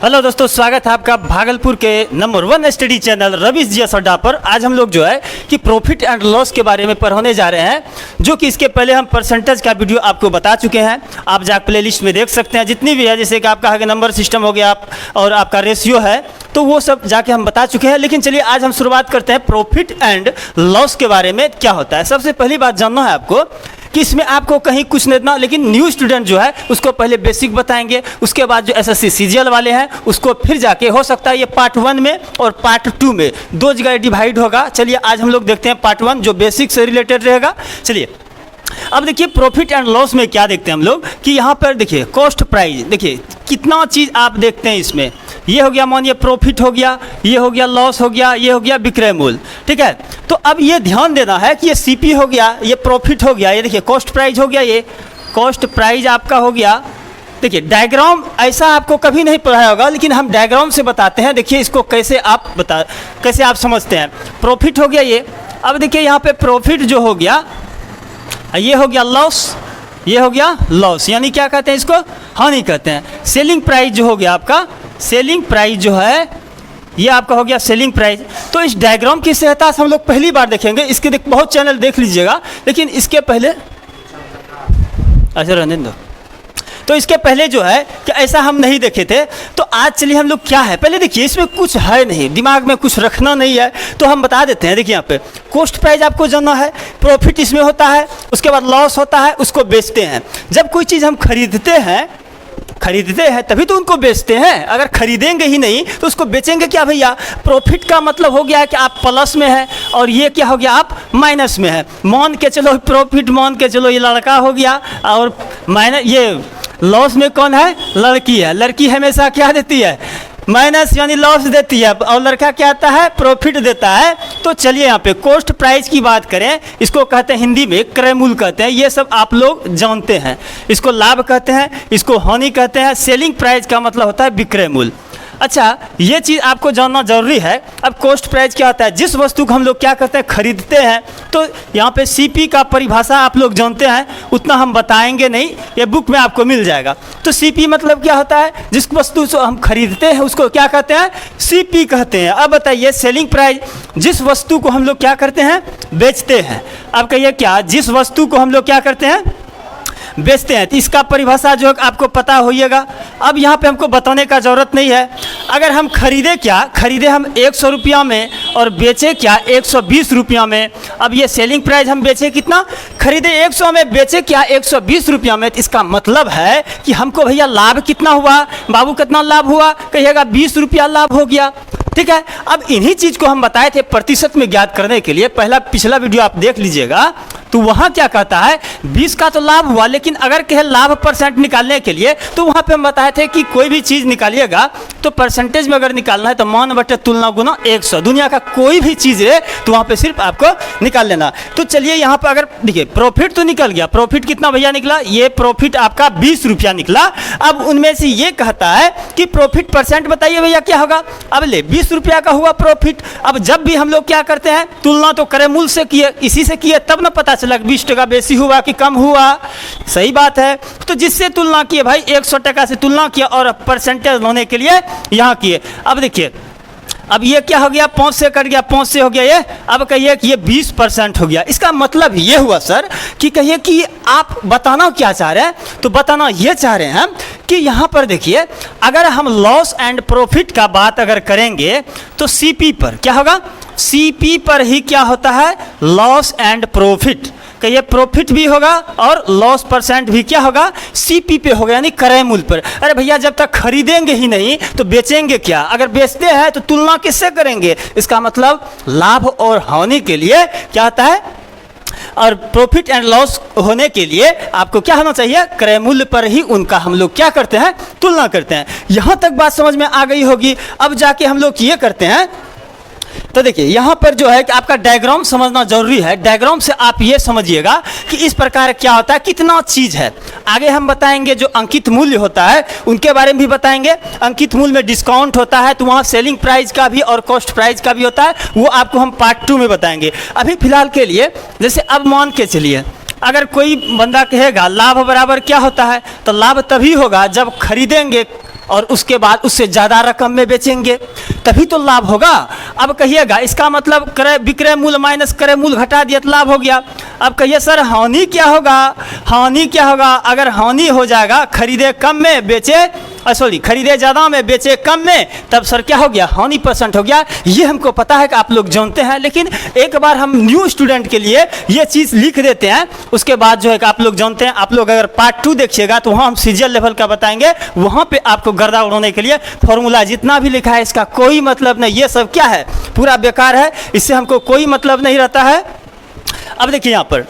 Hello दोस्तों, स्वागत है आपका भागलपुर के नंबर 1 स्टडी चैनल रवीश जी अड्डा पर। आज हम लोग जो है कि प्रॉफिट एंड लॉस के बारे में पढ़ने जा रहे हैं, जो कि इसके पहले हम परसेंटेज का वीडियो आपको बता चुके हैं। आप जाकर प्लेलिस्ट में देख सकते हैं, जितनी भी है, जैसे कि आपका नंबर सिस्टम हो गया आप और आपका रेशियो है, तो वो सब जाके हम बता चुके हैं। लेकिन चलिए आज हम शुरुआत करते हैं प्रॉफिट एंड लॉस के बारे में क्या होता है। सबसे पहली बात जानना है आपको कि इसमें आपको कहीं कुछ नहीं देना, लेकिन न्यू स्टूडेंट जो है उसको पहले बेसिक बताएंगे, उसके बाद जो एसएससी सीजीएल वाले हैं उसको फिर जाके हो सकता है ये पार्ट 1 में और पार्ट 2 में दो जगह डिवाइड होगा। चलिए आज हम लोग देखते हैं पार्ट 1 जो बेसिक से रिलेटेड रहेगा। चलिए अब देखिए प्रॉफिट एंड लॉस में क्या देखते हैं हम लोग कि यहाँ पर देखिए कॉस्ट प्राइस, देखिए कितना चीज़ आप देखते हैं इसमें। ये हो गया, मानिए प्रॉफिट हो गया, ये हो गया लॉस हो गया, ये हो गया विक्रय मूल्य, ठीक है। तो अब ये ध्यान देना है कि ये सीपी हो गया, ये प्रॉफिट हो गया, ये देखिए कॉस्ट प्राइस हो गया, ये कॉस्ट प्राइस आपका हो गया। देखिए डायग्राम ऐसा आपको कभी नहीं पढ़ाया होगा, लेकिन हम डायग्राम से बताते हैं। देखिए इसको कैसे आप समझते हैं। प्रॉफिट हो गया ये। अब देखिए यहाँ पे प्रॉफिट जो हो गया, ये हो गया लॉस, ये हो गया लॉस, यानी क्या कहते हैं इसको, हानि कहते हैं। सेलिंग प्राइस जो हो गया आपका, सेलिंग प्राइस जो है ये आपका हो गया सेलिंग प्राइस। तो इस डायग्राम की सहायता से हम लोग पहली बार देखेंगे। इसके बहुत चैनल देख लीजिएगा, लेकिन इसके पहले अच्छा रहने दो। तो इसके पहले जो है कि ऐसा हम नहीं देखे थे। तो आज चलिए हम लोग क्या है, पहले देखिए इसमें कुछ है नहीं, दिमाग में कुछ रखना नहीं है, तो हम बता देते हैं। देखिए यहाँ पे कॉस्ट प्राइस आपको जानना है, प्रॉफिट इसमें होता है, उसके बाद लॉस होता है, उसको बेचते हैं। जब कोई चीज़ हम खरीदते हैं तभी तो उनको बेचते हैं। अगर खरीदेंगे ही नहीं तो उसको बेचेंगे क्या भैया। प्रॉफिट का मतलब हो गया है कि आप प्लस में है, और ये क्या हो गया, आप माइनस में है। मान के चलो प्रॉफिट, मान के चलो ये लड़का हो गया, और माइनस ये लॉस में कौन है, लड़की है। लड़की हमेशा क्या देती है, माइनस यानी लॉस देती है, और लड़का क्या आता है, प्रॉफिट देता है। तो चलिए यहाँ पे कॉस्ट प्राइस की बात करें, इसको कहते हैं हिंदी में क्रय मूल्य कहते हैं। ये सब आप लोग जानते हैं। इसको लाभ कहते हैं, इसको हानि कहते हैं। सेलिंग प्राइस का मतलब होता है विक्रय मूल्य। अच्छा, ये चीज़ आपको जानना जरूरी है। अब कॉस्ट प्राइस क्या होता है, जिस वस्तु को हम लोग क्या करते हैं, खरीदते हैं। तो यहाँ पे सीपी का परिभाषा आप लोग जानते हैं, उतना हम बताएंगे नहीं, ये बुक में आपको मिल जाएगा। तो सीपी मतलब क्या होता है, जिस वस्तु को हम खरीदते हैं उसको क्या कहते हैं, सीपी कहते हैं। अब बताइए सेलिंग प्राइस, जिस वस्तु को हम लोग क्या करते हैं, बेचते हैं। अब कहिए क्या, जिस वस्तु को हम लोग क्या करते हैं, बेचते हैं। तो इसका परिभाषा जो आपको पता होइएगा। अब यहाँ पे हमको बताने का ज़रूरत नहीं है। अगर हम खरीदे हम 100 रुपया में और बेचे क्या 120 रुपया में। अब ये सेलिंग प्राइस हम बेचे कितना, खरीदे 100 में, बेचे क्या 120 रुपया में। तो इसका मतलब है कि हमको भैया लाभ कितना हुआ, बाबू कितना लाभ हुआ, कहिएगा 20 रुपया लाभ हो गया, ठीक है। अब इन्हीं चीज़ को हम बताए थे प्रतिशत में ज्ञात करने के लिए। पिछला वीडियो आप देख लीजिएगा, तो वहाँ क्या कहता है, 20 का तो लाभ हुआ, लेकिन अगर कहे लाभ परसेंट निकालने के लिए, तो वहाँ पे हम बताए थे कि कोई भी चीज़ निकालिएगा तो परसेंटेज में अगर निकालना है तो मान बटे तुलना गुना 100। दुनिया का कोई भी चीज़ है तो वहाँ पे सिर्फ आपको निकाल लेना। तो चलिए यहाँ पर अगर देखिए प्रॉफिट तो निकल गया, प्रॉफिट कितना भैया निकला, ये प्रॉफिट आपका 20 रुपया निकला। अब उनमें से ये कहता है कि प्रॉफिट परसेंट बताइए भैया क्या होगा। अब ले 20 रुपया का हुआ प्रॉफिट। अब जब भी हम लोग क्या करते हैं, तुलना तो क्रय मूल्य से किए, इसी से किए, तब ना पता चला 20 टका बेसी हुआ कि कम हुआ। सही बात है। तो जिससे तुलना किए भाई 100 टका से तुलना किया और परसेंटेज होने के लिए यहाँ किए। अब देखिए, अब ये क्या हो गया, 5 से कट गया, 5 से हो गया ये। अब कहिए कि ये 20% हो गया। इसका मतलब ये हुआ सर कि कहिए कि आप बताना क्या चाह रहे हैं, तो बताना ये चाह रहे हैं कि यहाँ पर देखिए, अगर हम लॉस एंड प्रॉफिट का बात अगर करेंगे तो सीपी पर क्या होगा, सीपी पर ही क्या होता है, लॉस एंड प्रॉफिट। कहिए प्रॉफिट भी होगा और लॉस परसेंट भी क्या होगा, सीपी पे होगा, यानी क्रय मूल्य पर। अरे भैया जब तक खरीदेंगे ही नहीं तो बेचेंगे क्या, अगर बेचते हैं तो तुलना किससे करेंगे। इसका मतलब लाभ और हानि के लिए क्या होता है, और प्रॉफिट एंड लॉस होने के लिए आपको क्या होना चाहिए, क्रय मूल्य पर ही उनका हम लोग क्या करते हैं, तुलना करते हैं। यहाँ तक बात समझ में आ गई होगी। अब जाके हम लोग ये करते हैं, तो देखिए यहाँ पर जो है कि आपका डायग्राम समझना जरूरी है। डायग्राम से आप ये समझिएगा कि इस प्रकार क्या होता है, कितना चीज़ है। आगे हम बताएंगे जो अंकित मूल्य होता है उनके बारे में भी बताएंगे। अंकित मूल्य में डिस्काउंट होता है, तो वहाँ सेलिंग प्राइस का भी और कॉस्ट प्राइस का भी होता है, वो आपको हम पार्ट 2 में बताएंगे। अभी फिलहाल के लिए जैसे अब मान के चलिए, अगर कोई बंदा कहेगा लाभ बराबर क्या होता है, तो लाभ तभी होगा जब खरीदेंगे और उसके बाद उससे ज़्यादा रकम में बेचेंगे, तभी तो लाभ होगा। अब कहिएगा इसका मतलब क्रय विक्रय मूल्य माइनस क्रय मूल्य घटा दिया तो लाभ हो गया। अब कहिए सर हानि क्या होगा, हानि क्या होगा? अगर हानि हो जाएगा खरीदे कम में बेचे, सॉरी खरीदे ज़्यादा में बेचे कम में, तब सर क्या हो गया? हानि % हो गया। ये हमको पता है कि आप लोग जानते हैं, लेकिन एक बार हम न्यू स्टूडेंट के लिए ये चीज़ लिख देते हैं, उसके बाद जो है कि आप लोग जानते हैं। आप लोग अगर पार्ट 2 देखिएगा तो वहाँ हम सीजीएल लेवल का बताएंगे, वहाँ पे आपको गर्दा उड़ाने के लिए फॉर्मूला जितना भी लिखा है इसका कोई मतलब नहीं, ये सब क्या है? पूरा बेकार है, इससे हमको कोई मतलब नहीं रहता है। अब देखिए यहाँ पर,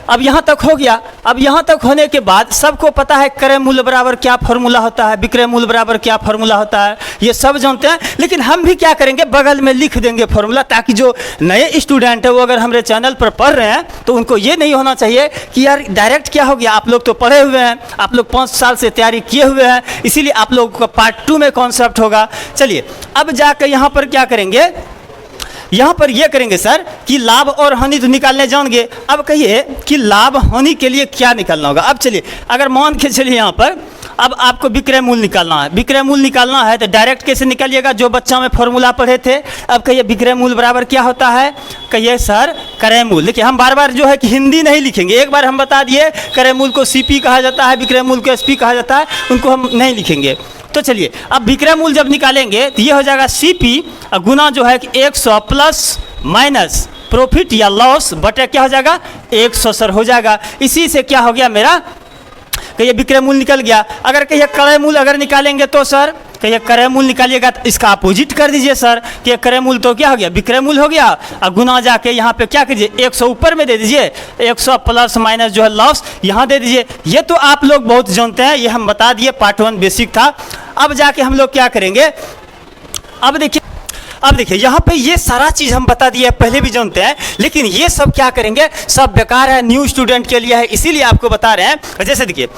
अब यहाँ तक हो गया। अब यहाँ तक होने के बाद सबको पता है क्रय मूल्य बराबर क्या फॉर्मूला होता है, विक्रय मूल्य बराबर क्या फॉर्मूला होता है, ये सब जानते हैं। लेकिन हम भी क्या करेंगे, बगल में लिख देंगे फॉर्मूला, ताकि जो नए स्टूडेंट है वो अगर हमारे चैनल पर पढ़ रहे हैं तो उनको ये नहीं होना चाहिए कि यार डायरेक्ट क्या हो गया। आप लोग तो पढ़े हुए हैं, आप लोग 5 साल से तैयारी किए हुए हैं, इसीलिए आप लोगों का पार्ट 2 में कॉन्सेप्ट होगा। चलिए अब जाकर यहाँ पर क्या करेंगे, यहाँ पर ये करेंगे सर कि लाभ और हानि तो निकालने जाएंगे। अब कहिए कि लाभ हानि के लिए क्या निकालना होगा। अब चलिए अगर मान के चलिए यहाँ पर अब आपको विक्रय मूल्य निकालना है, विक्रय मूल्य निकालना है तो डायरेक्ट कैसे निकालिएगा, जो बच्चा में फॉर्मूला पढ़े थे। अब कहिए विक्रय मूल्य बराबर क्या होता है, कहिए सर क्रय मूल्य। देखिए हम बार बार जो है कि हिंदी नहीं लिखेंगे, एक बार हम बता दिए क्रय मूल्य को CP कहा जाता है, विक्रय मूल्य को SP कहा जाता है, उनको हम नहीं लिखेंगे। तो चलिए अब विक्रय मूल्य जब निकालेंगे तो ये हो जाएगा CP गुना जो है कि 100 प्लस माइनस प्रॉफिट या लॉस बटे क्या हो जाएगा 100 सर हो जाएगा। इसी से क्या हो गया मेरा, कहिए विक्रय मूल्य निकल गया। अगर कहिए क्रय मूल्य अगर निकालेंगे तो सर कहिए क्रय मूल्य निकालिएगा तो इसका अपोजिट कर दीजिए सर, कि क्रय मूल्य तो क्या हो गया विक्रय मूल्य हो गया, और गुना जाके यहाँ पे क्या कीजिए 100 ऊपर में दे दीजिए, 100 प्लस माइनस जो है लॉस यहाँ दे दीजिए। ये तो आप लोग बहुत जानते हैं, ये हम बता दिए, पार्ट 1 बेसिक था। अब जाके हम लोग क्या करेंगे, अब देखिए यहाँ पे ये सारा चीज़ हम बता दिए, पहले भी जानते हैं, लेकिन ये सब क्या करेंगे, सब बेकार है, न्यू स्टूडेंट के लिए है, इसीलिए आपको बता रहे हैं। जैसे देखिए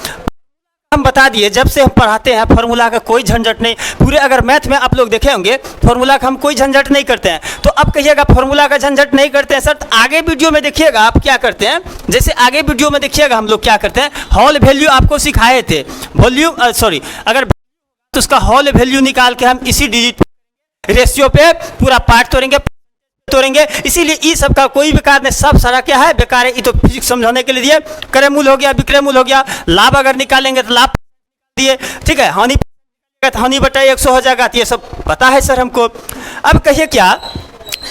हम बता दिए, जब से हम पढ़ाते हैं फार्मूला का कोई झंझट नहीं, पूरे अगर मैथ में आप लोग देखे होंगे फार्मूला का हम कोई झंझट नहीं करते हैं। तो अब कहिएगा फार्मूला का झंझट नहीं करते हैं सर, तो आगे वीडियो में देखिएगा आप क्या करते हैं। जैसे आगे वीडियो में देखिएगा हम लोग क्या करते हैं, हॉल वैल्यू आपको सिखाए थे, वॉल्यूम सॉरी अगर तो उसका हॉल वैल्यू निकाल के हम इसी डिजिट रेशियो पे पूरा पार्ट तोड़ेंगे। इसीलिए ये सब का कोई बेकार नहीं, सब सारा क्या है बेकार है। ये तो फिजिक्स समझाने के लिए दिए, क्रय मूल्य हो गया, विक्रय मूल्य हो गया, लाभ अगर निकालेंगे तो लाभ दिए, ठीक है, हानि बटा 100 हो जाएगा, तो ये सब पता है सर हमको। अब कहिए क्या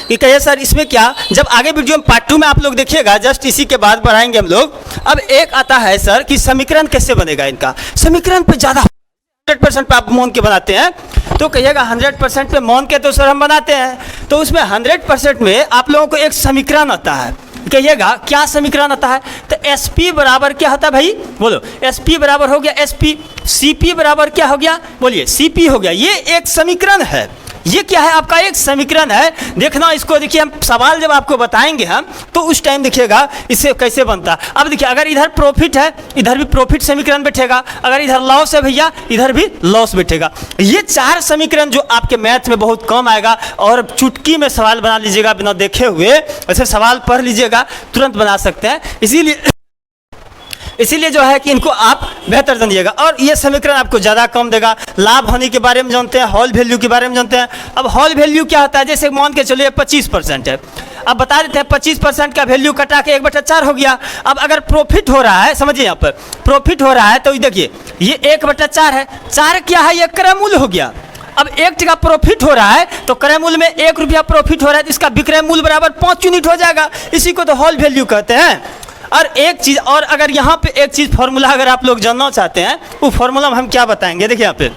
कि कहिए सर इसमें क्या, जब आगे वीडियो में पार्ट 2 में आप लोग देखिएगा, जस्ट इसी के बाद बढ़ाएंगे हम लोग। अब एक आता है सर कि समीकरण कैसे बनेगा, इनका समीकरण पे ज़्यादा 100% पे आप मान के बनाते हैं, तो कहिएगा 100% पे मान के तो सर हम बनाते हैं, तो उसमें 100% में आप लोगों को एक समीकरण आता है। कहिएगा क्या समीकरण आता है, तो SP बराबर क्या होता है भाई, बोलो। SP बराबर हो गया SP, CP बराबर क्या हो गया, बोलिए CP हो गया। ये एक समीकरण है, ये क्या है आपका एक समीकरण है। देखना इसको, देखिए हम सवाल जब आपको बताएंगे हम, तो उस टाइम देखिएगा इससे कैसे बनता। अब देखिए अगर इधर प्रॉफिट है, इधर भी प्रॉफिट समीकरण बैठेगा, अगर इधर लॉस है भैया, इधर भी लॉस बैठेगा। ये 4 समीकरण जो आपके मैथ में बहुत कम आएगा, और चुटकी में सवाल बना लीजिएगा बिना देखे हुए, ऐसे सवाल पढ़ लीजिएगा तुरंत बना सकते हैं। इसीलिए जो है कि इनको आप बेहतर जानिएगा, और ये समीकरण आपको ज़्यादा कम देगा। लाभ हानि के बारे में जानते हैं, हॉल वैल्यू के बारे में जानते हैं। अब हॉल वैल्यू क्या होता है, जैसे मान के चलिए 25% है, अब बता देते हैं 25% का वैल्यू कटा के 1/4 हो गया। अब अगर प्रॉफिट हो रहा है, समझिए यहाँ पर प्रॉफिट हो रहा है, तो देखिए ये 1/4 है, 4 क्या है, ये क्रय मूल्य हो गया। अब 1 टका प्रॉफिट हो रहा है, तो क्रय मूल्य में 1 रुपया प्रॉफिट हो रहा है, तो इसका विक्रय मूल्य बराबर 5 यूनिट हो जाएगा। इसी को तो हॉल वैल्यू कहते हैं। और एक चीज़ और, अगर यहाँ पे एक चीज़ फार्मूला अगर आप लोग जानना चाहते हैं, वो फार्मूला हम क्या बताएंगे, देखिए यहाँ पे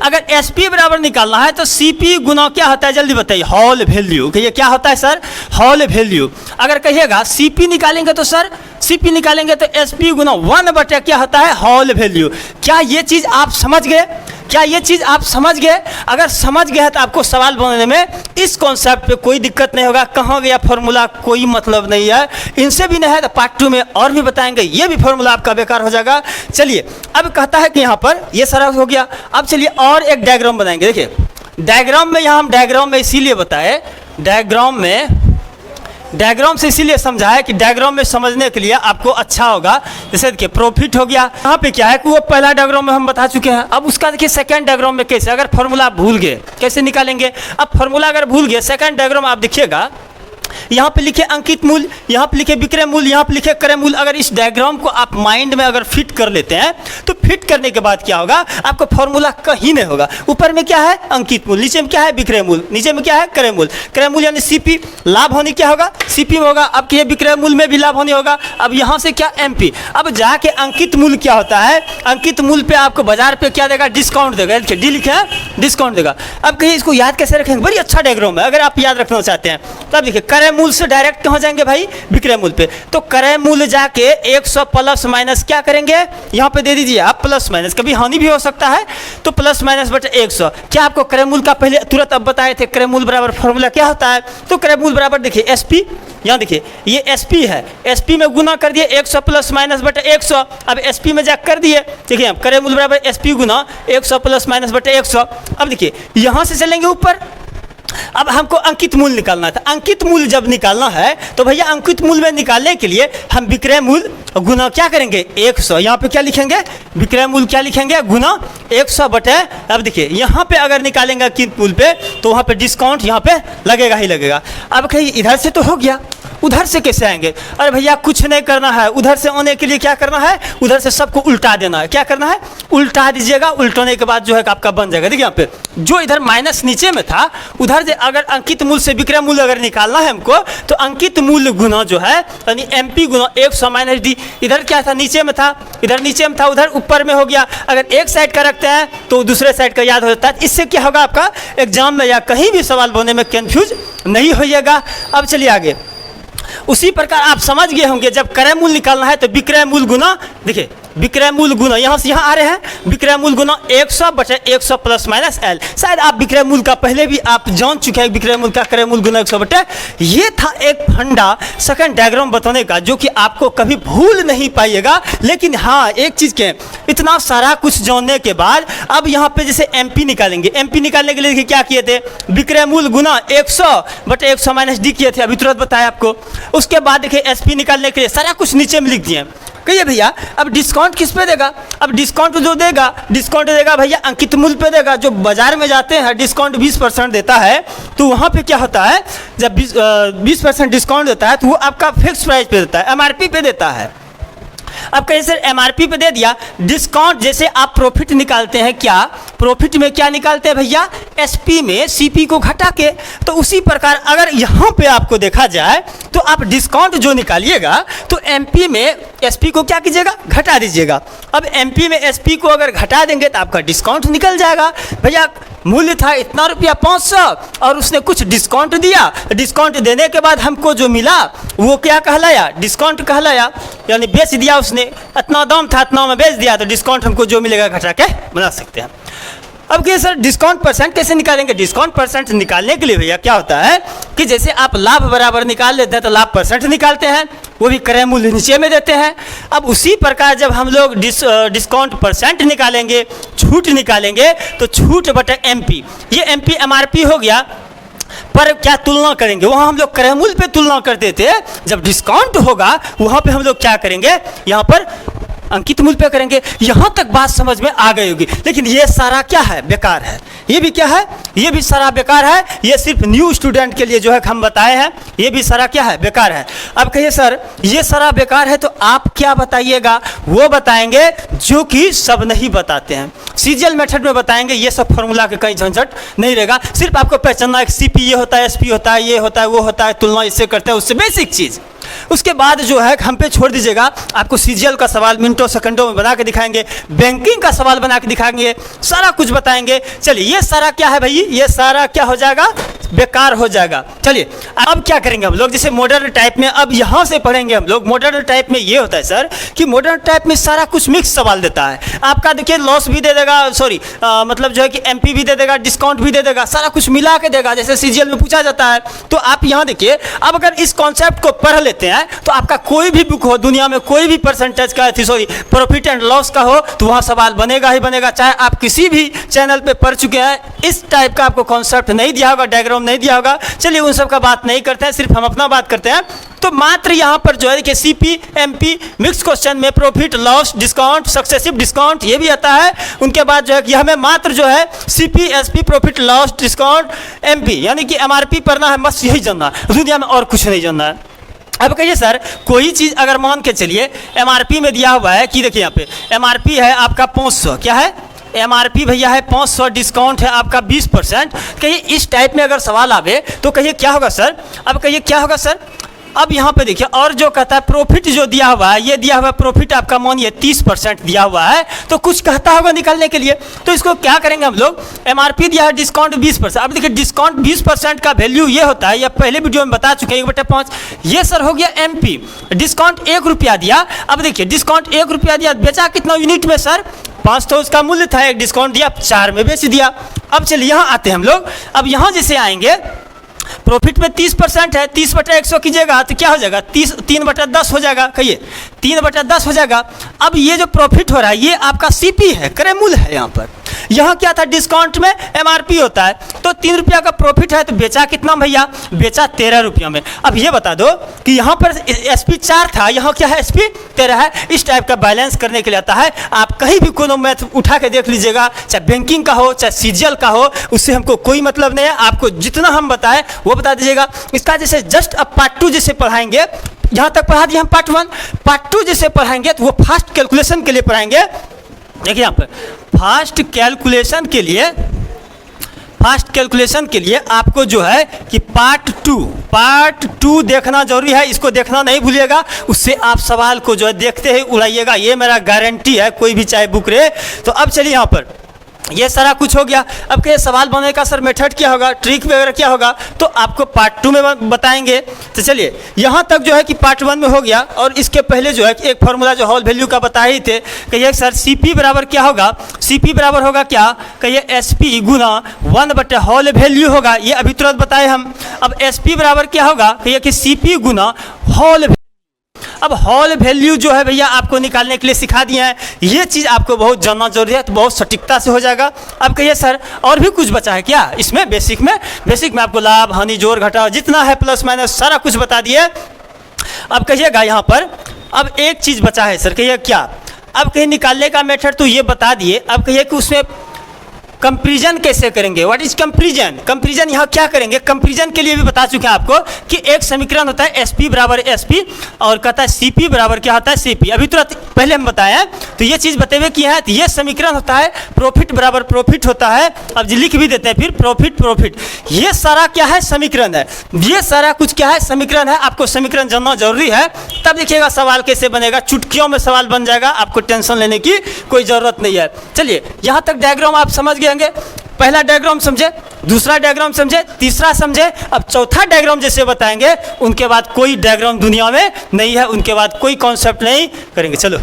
अगर SP बराबर निकालना है तो CP गुना क्या होता है, जल्दी बताइए, हॉल वैल्यू। कहिए क्या होता है सर, हॉल वैल्यू। अगर कहिएगा CP निकालेंगे तो सर CP निकालेंगे तो SP गुना 1 बटे क्या होता है, हॉल वैल्यू। क्या ये चीज़ आप समझ गए, क्या ये चीज़ आप समझ गए? अगर समझ गए तो आपको सवाल बनाने में इस कॉन्सेप्ट पे कोई दिक्कत नहीं होगा। कहाँ गया फार्मूला, कोई मतलब नहीं है। इनसे भी नहीं है तो पार्ट 2 में और भी बताएंगे, ये भी फार्मूला आपका बेकार हो जाएगा। चलिए अब कहता है कि यहाँ पर ये सारा हो गया। अब चलिए और एक डायग्राम बनाएंगे। देखिए डायग्राम में, यहाँ हम डायग्राम में इसीलिए बताए, डायग्राम डायग्राम से इसीलिए समझा है कि डायग्राम में समझने के लिए आपको अच्छा होगा। जैसे देखिए प्रॉफिट हो गया, यहाँ पे क्या है कि वो पहला डायग्राम में हम बता चुके हैं। अब उसका देखिए सेकंड डायग्राम में कैसे, अगर फॉर्मूला भूल गए कैसे निकालेंगे। अब फॉर्मूला अगर भूल गए, सेकंड डायग्राम आप देखिएगा, यहाँ पे लिखे अंकित मूल्य, यहाँ पे लिखे विक्रय मूल्य, यहाँ पे लिखे क्रय मूल्य। अगर इस डायग्राम को आप माइंड में अगर फिट कर लेते हैं तो फिट करने के बाद क्या होगा, आपको फॉर्मूला कहीं नहीं होगा। ऊपर में क्या है अंकित मूल्य, नीचे में क्या है विक्रय मूल्य, नीचे में क्या है क्रय मूल्य। क्रय मूल्य यानी सीपी, लाभ होने क्या होगा सीपी में होगा। अब ये विक्रय मूल्य में भी लाभ होने होगा। अब यहाँ से क्या एमपी। अब जाके अंकित मूल्य क्या होता है, अंकित मूल्य पे आपको बाजार पे क्या देगा, डिस्काउंट देगा। डी लिखे है डिस्काउंट देगा। अब कहीं इसको याद कैसे रखेंगे, बड़ी अच्छा डायग्राम है, अगर आप याद रखना चाहते हैं तब देखिए क्रय मूल्य से डायरेक्ट कहाँ जाएंगे भाई, विक्रय मूल्य पे। तो क्रय मूल्य जाके 100 प्लस माइनस क्या करेंगे, यहाँ पे दे दीजिए आप प्लस माइनस, कभी हानि भी हो सकता है तो प्लस माइनस बटे 100। क्या आपको क्रय मूल्य का पहले तुरंत अब बताए थे, क्रय मूल्य बराबर फॉर्मूला क्या होता है। तो क्रय मूल्य बराबर देखिए एसपी, यहाँ देखिए ये एसपी है, एसपी में गुना कर दिए 100 प्लस माइनस बटे 100। अब एसपी में जा कर दिए, देखिए क्रय मूल्य बराबर एसपी गुना 100 प्लस माइनस बटे 100। अब देखिए यहाँ से चलेंगे ऊपर, अब हमको अंकित मूल्य निकालना था। अंकित मूल्य जब निकालना है तो भैया अंकित मूल्य में निकालने के लिए हम विक्रय मूल्य गुना क्या करेंगे 100। यहाँ पे क्या लिखेंगे, विक्रय मूल्य क्या लिखेंगे गुना 100 बटे। अब देखिए यहाँ पे अगर निकालेंगे अंकित मूल्य पे तो वहाँ पे डिस्काउंट यहाँ पे लगेगा ही लगेगा। अब कहीं इधर से तो हो गया, उधर से कैसे आएंगे। अरे भैया कुछ नहीं करना है, उधर से आने के लिए क्या करना है, उधर से सबको उल्टा देना है। क्या करना है, उल्टा दीजिएगा। उल्टाने के बाद जो है आपका बन जाएगा। देखिए यहाँ पे जो इधर माइनस नीचे में था उधर से अगर अंकित मूल्य से विक्रय मूल्य अगर निकालना है हमको तो अंकित मूल्य गुना जो है यानी एमपी गुना 100 माइनस डी। इधर क्या था, नीचे में था, इधर नीचे में था, उधर ऊपर में हो गया। अगर एक साइड का रखते हैं तो दूसरे साइड का याद हो जाता है। इससे क्या होगा, आपका एग्जाम में या कहीं भी सवाल बनने में कंफ्यूज नहीं होइएगा। अब चलिए आगे। उसी प्रकार आप समझ गए होंगे जब क्रय मूल्य निकालना है तो विक्रय मूल्य गुना, देखिए विक्रय मूल्य गुना यहाँ से यहाँ आ रहे हैं, विक्रय मूल्य गुना 100 बटे 100 प्लस माइनस एल। शायद आप विक्रय मूल्य का पहले भी आप जान चुके हैं, विक्रय मूल्य का क्रय मूल्य गुना 100 बटे। ये था एक फंडा सेकंड डायग्राम बताने का जो कि आपको कभी भूल नहीं पाइएगा। लेकिन हाँ एक चीज़ के, इतना सारा कुछ जानने के बाद अब यहाँ पे जैसे एमपी निकालेंगे। एमपी निकालने के लिए देखिए क्या किए थे, विक्रय मूल्य गुना 100 बटे 100 माइनस डी किए थे, अभी तुरंत बताया आपको। उसके बाद देखिए एसपी निकालने के लिए सारा कुछ नीचे में लिख दिए। कहिए भैया अब डिस्काउंट किस पे देगा, अब डिस्काउंट जो देगा, डिस्काउंट देगा भैया अंकित मूल्य पे देगा। जो बाजार में जाते हैं डिस्काउंट 20% देता है तो वहाँ पे क्या होता है, जब 20% डिस्काउंट देता है तो वो आपका फिक्स प्राइस पे देता है, एमआरपी पे देता है। अब कहीं सर एमआरपी पे दे दिया, डिस्काउंट जैसे आप प्रॉफिट निकालते हैं, क्या प्रॉफिट में क्या निकालते हैं भैया, एसपी में सीपी को घटा के। तो उसी प्रकार अगर यहाँ पे आपको देखा जाए तो आप डिस्काउंट जो निकालिएगा तो एमपी में एसपी को क्या कीजिएगा, घटा दीजिएगा। अब एमपी में एसपी को अगर घटा देंगे तो आपका डिस्काउंट निकल जाएगा। भैया मूल्य था इतना रुपया 500 और उसने कुछ डिस्काउंट दिया, डिस्काउंट देने के बाद हमको जो मिला वो क्या कहलाया, डिस्काउंट कहलाया। यानी बेच दिया उसने, इतना दाम था इतना में बेच दिया तो डिस्काउंट हमको जो मिलेगा घटा के बना सकते हैं। अब क्या सर डिस्काउंट परसेंट कैसे निकालेंगे, डिस्काउंट परसेंट निकालने के लिए भैया क्या होता है कि जैसे आप लाभ बराबर निकाल लेते हैं तो लाभ परसेंट निकालते हैं, वो भी क्रय मूल्य नीचे में देते हैं। अब उसी प्रकार जब हम लोग डिस्काउंट परसेंट निकालेंगे, छूट निकालेंगे तो छूट बटे एमपी, ये एमपी एमआरपी हो गया। पर क्या तुलना करेंगे, वहाँ हम लोग क्रय मूल्य पे तुलना करते थे, जब डिस्काउंट होगा वहाँ पे हम लोग क्या करेंगे, यहाँ पर अंकित मूल्य पे करेंगे। यहाँ तक बात समझ में आ गई होगी। लेकिन ये सारा क्या है, बेकार है। ये भी क्या है, ये भी सारा बेकार है। ये सिर्फ न्यू स्टूडेंट के लिए जो है हम बताए हैं, ये भी सारा क्या है, बेकार है। अब कहिए सर ये सारा बेकार है तो आप क्या बताइएगा, वो बताएंगे जो कि सब नहीं बताते हैं, सीरियल मेथड में बताएंगे। ये सब फॉर्मूला के कहीं झंझट नहीं रहेगा, सिर्फ आपको पहचानना है सीपी ये होता है, एसपी होता है, ये होता है, वो होता है, तुलना इससे करते हैं, उससे बेसिक चीज़। उसके बाद जो है हम पे छोड़ दीजिएगा, आपको सीरियल का सवाल मिनटों सेकंडों में बना के दिखाएंगे, बैंकिंग का सवाल बना के दिखाएंगे, सारा कुछ बताएंगे। चलिए ये सारा क्या है भाई, ये सारा क्या हो जाएगा, बेकार हो जाएगा। चलिए अब क्या करेंगे हम लोग, जैसे मॉडर्न टाइप में अब यहाँ से पढ़ेंगे हम लोग। मॉडर्न टाइप में ये होता है सर कि मॉडर्न टाइप में सारा कुछ मिक्स सवाल देता है आपका। देखिए लॉस भी दे देगा, सॉरी मतलब जो है कि एमपी भी दे देगा, डिस्काउंट भी दे देगा, सारा कुछ मिला के देगा जैसे सीरियल में पूछा जाता है। तो आप यहाँ देखिए, अब अगर इस कॉन्सेप्ट को पढ़ लेते हैं तो आपका कोई भी बुक हो दुनिया में, कोई भी परसेंटेज का प्रॉफिट एंड लॉस का हो तो वहाँ सवाल बनेगा ही बनेगा। चाहे आप किसी भी चैनल पे पढ़ चुके हैं, इस टाइप का आपको कॉन्सेप्ट नहीं दिया होगा, डायग्राम नहीं दिया होगा। चलिए उन सब का बात नहीं करते हैं, सिर्फ हम अपना बात करते हैं। तो मात्र यहाँ पर जो है कि सीपी एमपी मिक्स क्वेश्चन में profit loss discount successive discount ये भी आता है। उनके बाद जो है कि हमें मात्र जो है CP SP profit loss discount MP यानी कि एमआरपी पढ़ना है, बस यही जानना है, दुनिया में और कुछ नहीं जानना है। अब कहिए सर कोई चीज़ अगर मान के चलिए एमआरपी में दिया हुआ है कि देखिए यहाँ पे एमआरपी है आपका 500, क्या है एमआरपी भैया है 500, डिस्काउंट है आपका 20%। कहिए इस टाइप में अगर सवाल आवे तो कहिए क्या होगा सर, अब कहिए क्या होगा सर। अब यहाँ पे देखिए और जो कहता है प्रॉफिट जो दिया हुआ है, ये दिया हुआ प्रॉफिट आपका मानिए 30% दिया हुआ है, तो कुछ कहता होगा निकालने के लिए। तो इसको क्या करेंगे हम लोग, एमआरपी दिया है डिस्काउंट 20%। अब देखिए डिस्काउंट 20% का वैल्यू ये होता है, या पहले वीडियो में बता चुके हैं 1/5। ये सर हो गया एमपी, डिस्काउंट 1 रुपया दिया। अब देखिए डिस्काउंट 1 रुपया दिया, बेचा कितना यूनिट में सर 5, तो उसका मूल्य था, एक डिस्काउंट दिया 4 में बेच दिया। अब चलिए यहाँ आते हैं हम लोग। अब यहाँ जैसे आएंगे प्रॉफिट में 30% है, 30/100 कीजिएगा तो क्या हो जाएगा 3/10 हो जाएगा। कहिए 3/10 हो जाएगा। अब ये जो प्रॉफिट हो रहा है ये आपका सीपी है, क्रय मूल्य है। यहाँ पर यहाँ क्या था डिस्काउंट में एमआरपी होता है, तो 3 रुपया का प्रॉफिट है, तो बेचा कितना भैया, बेचा 13 रुपया में। अब ये बता दो कि यहाँ पर एसपी 4 था, यहाँ क्या है एसपी 13 है। इस टाइप का बैलेंस करने के लिए आता है। आप कहीं भी कोनो मैथ उठा के देख लीजिएगा, चाहे बैंकिंग का हो चाहे सीजीएल का हो, उससे हमको कोई मतलब नहीं है। आपको जितना हम बताएं वो बता दीजिएगा। इसका जैसे जस्ट अब पार्ट 2 जैसे पढ़ाएंगे, यहाँ तक पढ़ा दिया हम पार्ट 1, पार्ट 2 जैसे पढ़ाएंगे तो वो फास्ट कैलकुलेशन के लिए पढ़ाएंगे। देखिए यहाँ पर फास्ट कैलकुलेशन के लिए आपको जो है कि पार्ट 2 देखना जरूरी है। इसको देखना नहीं भूलिएगा, उससे आप सवाल को जो है देखते ही उड़ाइएगा, ये मेरा गारंटी है, कोई भी चाहे बुक रहे। तो अब चलिए यहाँ पर ये सारा कुछ हो गया। अब क्या सवाल बनने का सर मेथड क्या होगा, ट्रिक वगैरह क्या होगा, तो आपको पार्ट 2 में बताएंगे। तो चलिए यहाँ तक जो है कि पार्ट 1 में हो गया। और इसके पहले जो है कि एक फार्मूला जो होल वैल्यू का बताए ही थे, कहिए सर सीपी बराबर क्या होगा, सीपी बराबर होगा क्या, कहिए एसपी गुना 1 होल वैल्यू होगा, ये अभी तुरंत बताए हम। अब एसपी बराबर क्या होगा, कहिए कि सीपी गुना होल। अब हॉल वैल्यू जो है भैया आपको निकालने के लिए सिखा दिए हैं। ये चीज़ आपको बहुत जानना जरूरी है, तो बहुत सटीकता से हो जाएगा। अब कहिए सर और भी कुछ बचा है क्या इसमें, बेसिक में आपको लाभ हानि जोड़ घटाव जितना है प्लस माइनस सारा कुछ बता दिए। अब कहिएगा यहाँ पर अब एक चीज़ बचा है सर, कहिए क्या, अब कहीं निकालने का मेथड तो ये बता दिए। अब कहिए कि उसमें कंपैरिजन कैसे करेंगे, व्हाट इज कंपैरिजन यहाँ क्या करेंगे। कंपैरिजन के लिए भी बता चुके हैं आपको कि एक समीकरण होता है एसपी बराबर एसपी, और कहता है सीपी बराबर क्या होता है सीपी, अभी तुरंत पहले हम बताए। तो ये चीज़ बते हुए किया है। तो ये समीकरण होता है प्रॉफिट बराबर प्रॉफिट होता है। अब लिख भी देते हैं फिर प्रॉफिट, ये सारा क्या है समीकरण है, ये सारा कुछ क्या है समीकरण है। आपको समीकरण जानना जरूरी है, तब देखिएगा सवाल कैसे बनेगा, चुटकियों में सवाल बन जाएगा, आपको टेंशन लेने की कोई ज़रूरत नहीं है। चलिए यहाँ तक डायग्राम आप समझ गए होंगे। पहला डायग्राम समझे, दूसरा डायग्राम समझे, तीसरा समझे, अब चौथा डायग्राम जैसे बताएंगे, उनके बाद कोई डायग्राम दुनिया में नहीं है, उनके बाद कोई कॉन्सेप्ट नहीं करेंगे। चलो।